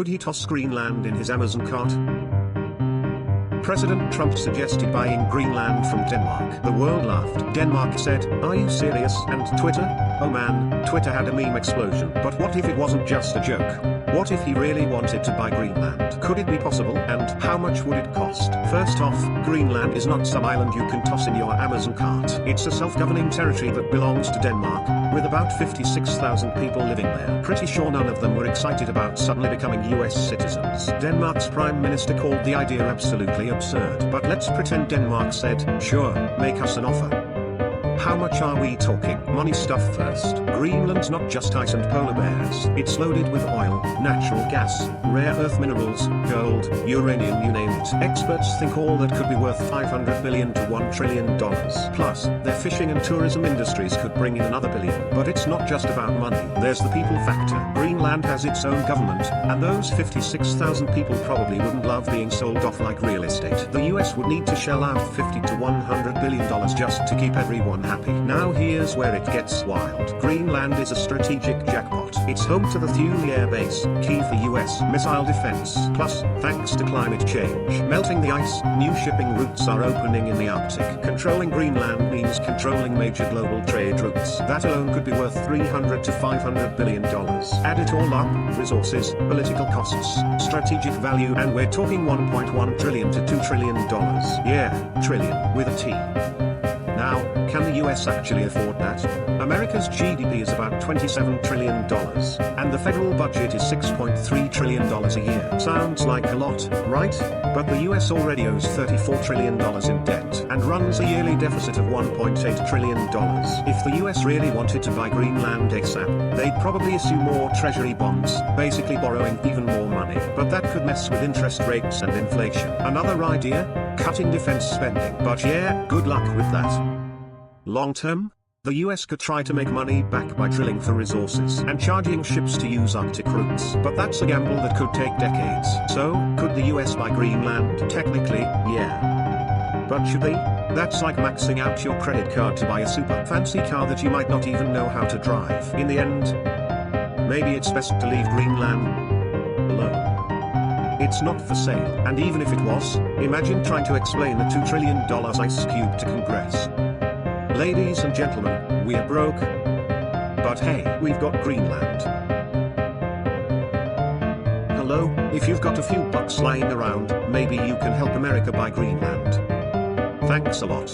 Could he toss Greenland in his Amazon cart? President Trump suggested buying Greenland from Denmark. The world laughed. Denmark said, "Are you serious?" And Twitter? Oh man, Twitter had a meme explosion. But what if it wasn't just a joke? What if he really wanted to buy Greenland? Could it be possible, and how much would it cost? First off, Greenland is not some island you can toss in your Amazon cart. It's a self-governing territory that belongs to Denmark, with about 56,000 people living there. Pretty sure none of them were excited about suddenly becoming US citizens. Denmark's prime minister called the idea absolutely absurd. But let's pretend Denmark said, "Sure, make us an offer." How much are we talking? Money stuff first. Greenland's not just ice and polar bears. It's loaded with oil, natural gas, rare earth minerals, gold, uranium, you name it. Experts think all that could be worth $500 billion to $1 trillion. Plus, their fishing and tourism industries could bring in another billion. But it's not just about money. There's the people factor. Greenland has its own government, and those 56,000 people probably wouldn't love being sold off like real estate. The US would need to shell out $50 to $100 billion just to keep everyone happy. Now here's where it gets wild. Greenland is a strategic jackpot. It's home to the Thule Air Base, key for US missile defense. Plus, thanks to climate change, melting the ice, new shipping routes are opening in the Arctic. Controlling Greenland means controlling major global trade routes. That alone could be worth $300 to $500 billion. Add it all up, resources, political costs, strategic value, and we're talking $1.1 trillion to $2 trillion. Yeah, trillion, with a T. Now, can the US actually afford that? America's GDP is about $27 trillion, and the federal budget is $6.3 trillion a year. Sounds like a lot, right? But the US already owes $34 trillion in debt, and runs a yearly deficit of $1.8 trillion. If the US really wanted to buy Greenland ASAP, they'd probably issue more treasury bonds, basically borrowing even more money. But that could mess with interest rates and inflation. Another idea? Cutting defense spending. But yeah, good luck with that. Long term, the US could try to make money back by drilling for resources and charging ships to use Arctic routes. But that's a gamble that could take decades. So, could the US buy Greenland? Technically, yeah. But should they? That's like maxing out your credit card to buy a super fancy car that you might not even know how to drive. In the end, maybe it's best to leave Greenland alone. It's not for sale. And even if it was, imagine trying to explain the $2 trillion ice cube to Congress. Ladies and gentlemen, we're broke. But hey, we've got Greenland. Hello, if you've got a few bucks lying around, maybe you can help America buy Greenland. Thanks a lot.